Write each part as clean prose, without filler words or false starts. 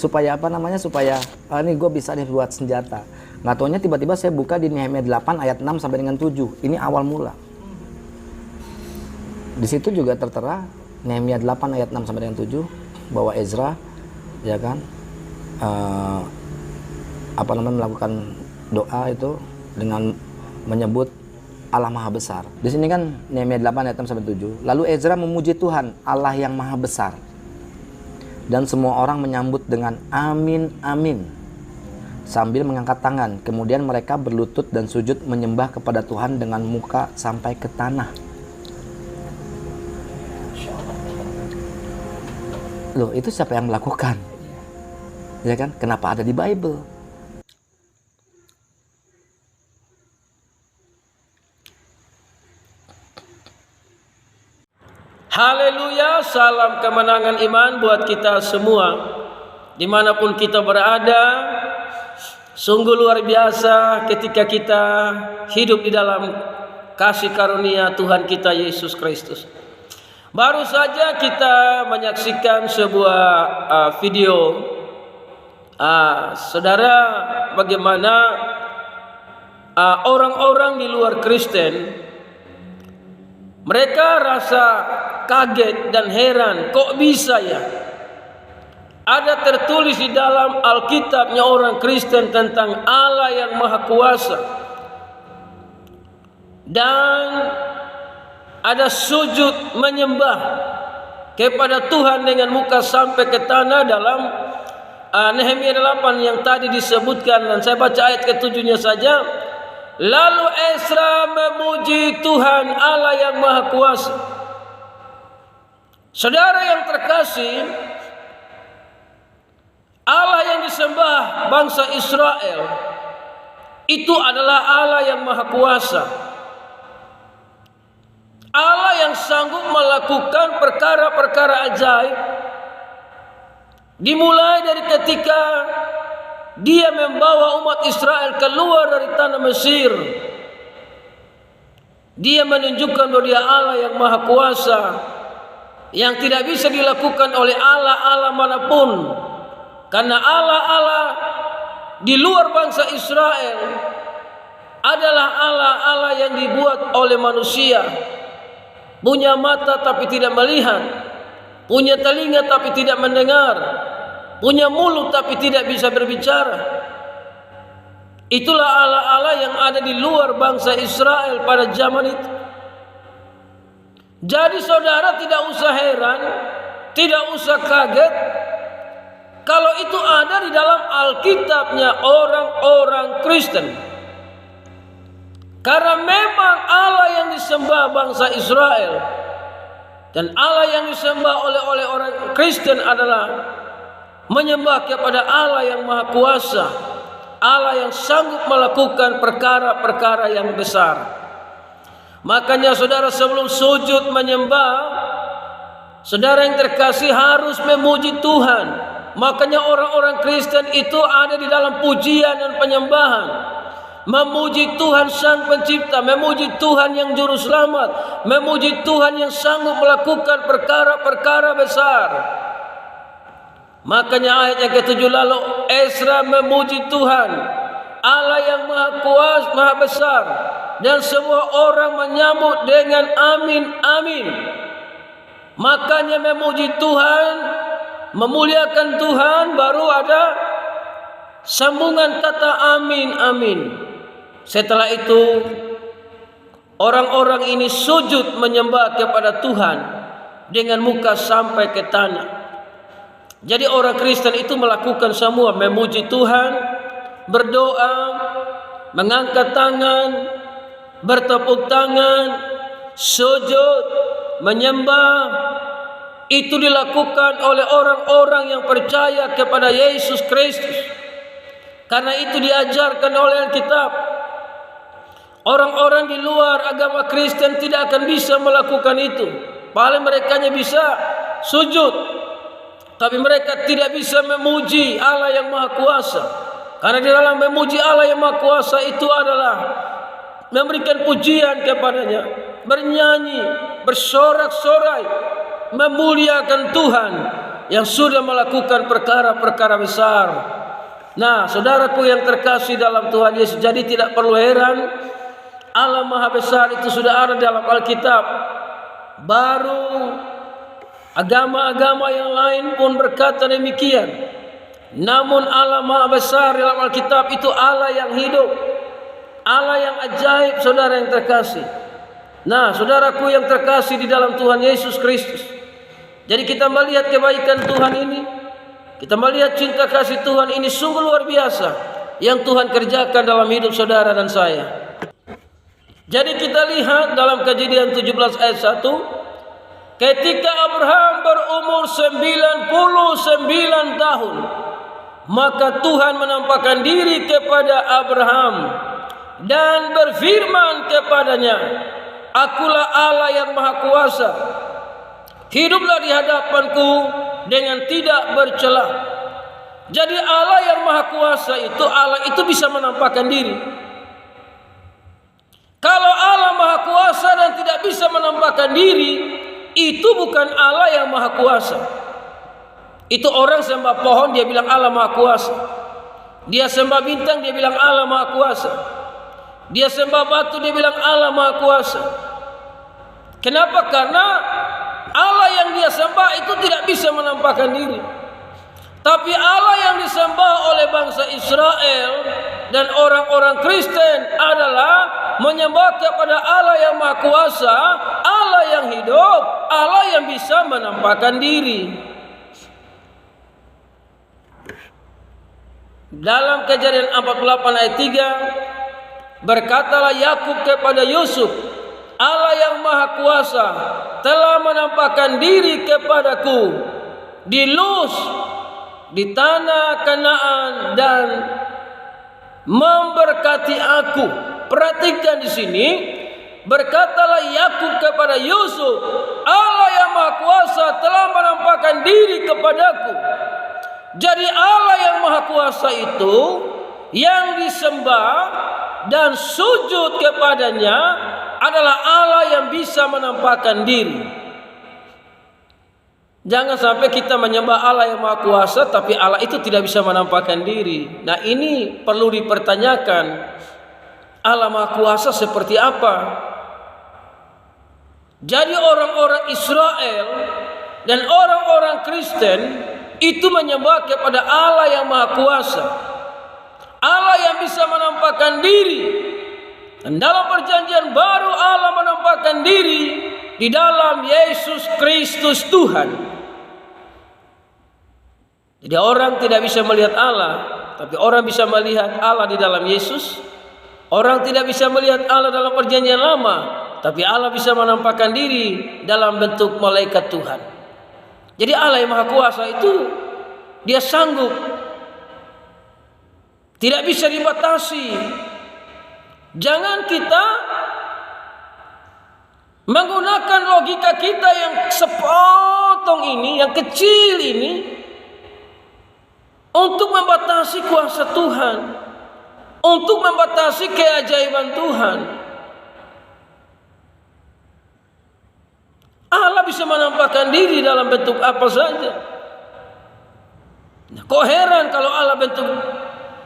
supaya apa namanya, supaya ini gue bisa nih buat senjata. Nggak taunya tiba-tiba saya buka di Nehemia 8 ayat 6 sampai dengan 7. Ini awal mula. Di situ juga tertera Nehemia 8 ayat 6 sampai dengan 7 bahwa Ezra ya kan melakukan doa itu dengan menyebut Allah Maha Besar. Di sini kan Nehemia 8 ayat 6 sampai 7. Lalu Ezra memuji Tuhan Allah yang Maha Besar. Dan semua orang menyambut dengan amin amin sambil mengangkat tangan. Kemudian mereka berlutut dan sujud menyembah kepada Tuhan dengan muka sampai ke tanah. Loh, itu siapa yang melakukan? Ya kan? Kenapa ada di Bible? Haleluya, salam kemenangan iman buat kita semua dimanapun kita berada. Sungguh luar biasa ketika kita hidup di dalam kasih karunia Tuhan kita Yesus Kristus. Baru saja kita menyaksikan sebuah video saudara, bagaimana orang-orang di luar Kristen mereka rasa kaget dan heran, kok bisa ya ada tertulis di dalam Alkitabnya orang Kristen tentang Allah yang Maha Kuasa, dan ada sujud menyembah kepada Tuhan dengan muka sampai ke tanah dalam Nehemia 8 yang tadi disebutkan, dan saya baca ayat ke-7-nya saja. Lalu Ezra memuji Tuhan Allah yang Maha Kuasa. Saudara yang terkasih, Allah yang disembah bangsa Israel itu adalah Allah yang Maha Kuasa. Allah yang sanggup melakukan perkara-perkara ajaib, dimulai dari ketika Dia membawa umat Israel keluar dari tanah Mesir. Dia menunjukkan bahwa Dia Allah yang Maha Kuasa, yang tidak bisa dilakukan oleh Allah-Allah manapun. Karena Allah-Allah di luar bangsa Israel adalah Allah-Allah yang dibuat oleh manusia. Punya mata tapi tidak melihat, punya telinga tapi tidak mendengar, punya mulut tapi tidak bisa berbicara. Itulah Allah-Allah yang ada di luar bangsa Israel pada zaman itu. Jadi saudara tidak usah heran, tidak usah kaget kalau itu ada di dalam Alkitabnya orang-orang Kristen. Karena memang Allah yang disembah bangsa Israel dan Allah yang disembah oleh orang Kristen adalah menyembah kepada Allah yang Maha Kuasa, Allah yang sanggup melakukan perkara-perkara yang besar. Makanya saudara, sebelum sujud menyembah, saudara yang terkasih harus memuji Tuhan. Makanya orang-orang Kristen itu ada di dalam pujian dan penyembahan. Memuji Tuhan Sang Pencipta, memuji Tuhan yang Juru Selamat, memuji Tuhan yang sanggup melakukan perkara-perkara besar. Makanya ayat yang ke-7, lalu Ezra memuji Tuhan Allah yang Maha Kuasa, Maha Besar, dan semua orang menyambut dengan amin amin. Makanya memuji Tuhan, memuliakan Tuhan, baru ada sambungan kata amin amin. Setelah itu orang-orang ini sujud menyembah kepada Tuhan dengan muka sampai ke tanah. Jadi orang Kristen itu melakukan semua, memuji Tuhan, berdoa, mengangkat tangan, bertepuk tangan, sujud, menyembah. Itu dilakukan oleh orang-orang yang percaya kepada Yesus Kristus. Karena itu diajarkan oleh Alkitab. Orang-orang di luar agama Kristen tidak akan bisa melakukan itu. Paling mereka hanya bisa sujud, tapi mereka tidak bisa memuji Allah yang Maha Kuasa. Karena di dalam memuji Allah yang Maha Kuasa itu adalah memberikan pujian kepadanya, bernyanyi, bersorak-sorai, memuliakan Tuhan, yang sudah melakukan perkara-perkara besar. Nah, saudaraku yang terkasih dalam Tuhan Yesus, jadi tidak perlu heran Allah Maha Besar itu sudah ada dalam Alkitab. Baru agama-agama yang lain pun berkata demikian. Namun Allah Maha Besar dalam Alkitab itu Allah yang hidup, Allah yang ajaib, saudara yang terkasih. Nah, saudaraku yang terkasih di dalam Tuhan Yesus Kristus, jadi kita melihat kebaikan Tuhan ini, kita melihat cinta kasih Tuhan ini sungguh luar biasa yang Tuhan kerjakan dalam hidup saudara dan saya. Jadi kita lihat dalam Kejadian 17 ayat 1, ketika Abraham berumur 99 tahun, maka Tuhan menampakkan diri kepada Abraham dan berfirman kepadanya, Akulah Allah yang Maha Kuasa. Hiduplah di hadapanku dengan tidak bercela. Jadi Allah yang Maha Kuasa itu, Allah itu bisa menampakkan diri. Kalau Allah Maha Kuasa dan tidak bisa menampakkan diri, itu bukan Allah yang Maha Kuasa. Itu orang sembah pohon, dia bilang Allah Maha Kuasa. Dia sembah bintang, dia bilang Allah Maha Kuasa. Dia sembah batu, dia bilang Allah Maha Kuasa. Kenapa? Karena Allah yang dia sembah itu tidak bisa menampakkan diri. Tapi Allah yang disembah oleh bangsa Israel dan orang-orang Kristen adalah menyembah kepada Allah yang Maha Kuasa, Allah yang hidup, Allah yang bisa menampakkan diri. Dalam Kejadian 48 ayat 3, berkatalah Yakub kepada Yusuf, Allah yang Maha Kuasa telah menampakkan diri kepadaku di Luz, di tanah Kanaan, dan memberkati aku. Perhatikan di sini, berkatalah Yakub kepada Yusuf, Allah yang Maha Kuasa telah menampakkan diri kepadaku. Jadi Allah yang Maha Kuasa itu yang disembah dan sujud kepadanya adalah Allah yang bisa menampakkan diri. Jangan sampai kita menyembah Allah yang Maha Kuasa tapi Allah itu tidak bisa menampakkan diri. Nah, ini perlu dipertanyakan. Allah Maha Kuasa seperti apa? Jadi orang-orang Israel dan orang-orang Kristen itu menyembah kepada Allah yang Maha Kuasa, Allah yang bisa menampakkan diri. Dan dalam perjanjian baru Allah menampakkan diri di dalam Yesus Kristus Tuhan. Jadi orang tidak bisa melihat Allah, tapi orang bisa melihat Allah di dalam Yesus. Orang tidak bisa melihat Allah dalam perjanjian lama, tapi Allah bisa menampakkan diri dalam bentuk malaikat Tuhan. Jadi Allah yang Maha Kuasa itu dia sanggup, tidak bisa dibatasi. Jangan kita menggunakan logika kita yang sepotong ini, yang kecil ini, untuk membatasi kuasa Tuhan, untuk membatasi keajaiban Tuhan. Allah bisa menampakkan diri dalam bentuk apa saja. Nah, kok heran kalau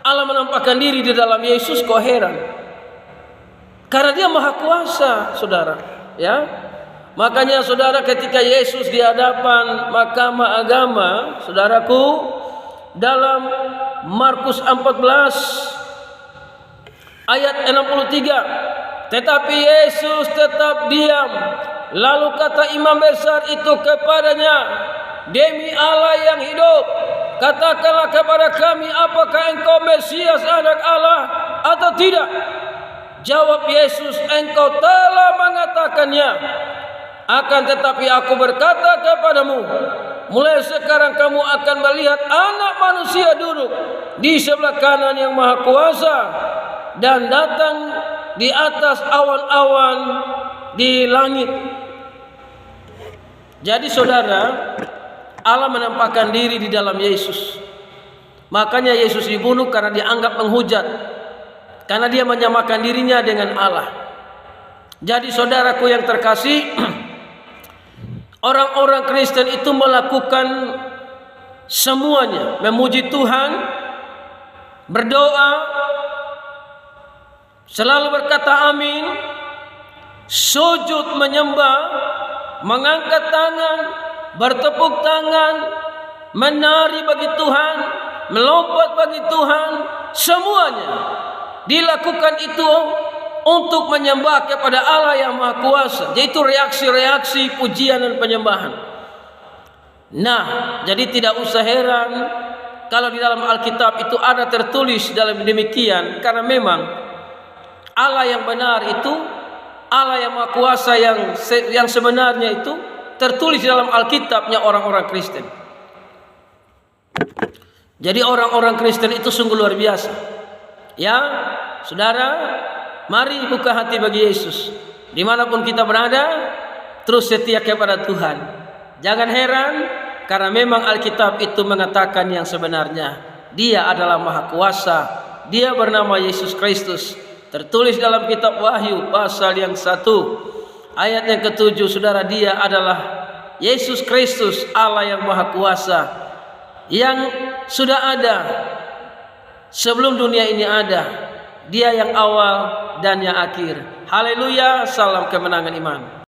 Allah menampakkan diri di dalam Yesus, kok heran? Karena dia Maha Kuasa, saudara. Ya, makanya saudara ketika Yesus di hadapan mahkamah agama, saudaraku, dalam Markus 14 ayat 63, tetapi Yesus tetap diam. Lalu kata imam besar itu kepadanya, demi Allah yang hidup, katakanlah kepada kami, apakah engkau Mesias, anak Allah, atau tidak? Jawab Yesus, engkau telah mengatakannya. Akan tetapi aku berkata kepadamu, mulai sekarang kamu akan melihat Anak Manusia duduk di sebelah kanan yang Maha Kuasa dan datang di atas awan-awan di langit. Jadi saudara, Allah menampakkan diri di dalam Yesus. Makanya Yesus dibunuh karena dianggap menghujat, karena dia menyamakan dirinya dengan Allah. Jadi saudaraku yang terkasih, orang-orang Kristen itu melakukan semuanya memuji Tuhan, berdoa, selalu berkata amin, sujud menyembah, mengangkat tangan, bertepuk tangan, menari bagi Tuhan, melompat bagi Tuhan, semuanya dilakukan itu untuk menyembah kepada Allah yang Maha Kuasa, yaitu reaksi-reaksi pujian dan penyembahan. Nah, jadi tidak usah heran kalau di dalam Alkitab itu ada tertulis dalam demikian, karena memang Allah yang benar itu, Allah yang Maha Kuasa yang sebenarnya itu tertulis dalam Alkitabnya orang-orang Kristen. Jadi orang-orang Kristen itu sungguh luar biasa. Ya, saudara, mari buka hati bagi Yesus. Dimanapun kita berada, terus setia kepada Tuhan. Jangan heran, karena memang Alkitab itu mengatakan yang sebenarnya. Dia adalah Maha Kuasa. Dia bernama Yesus Kristus. Tertulis dalam kitab Wahyu pasal yang 1 ayat yang ke-7, saudara, dia adalah Yesus Kristus, Allah yang Maha Kuasa, yang sudah ada sebelum dunia ini ada. Dia yang awal dan yang akhir. Haleluya, salam kemenangan iman.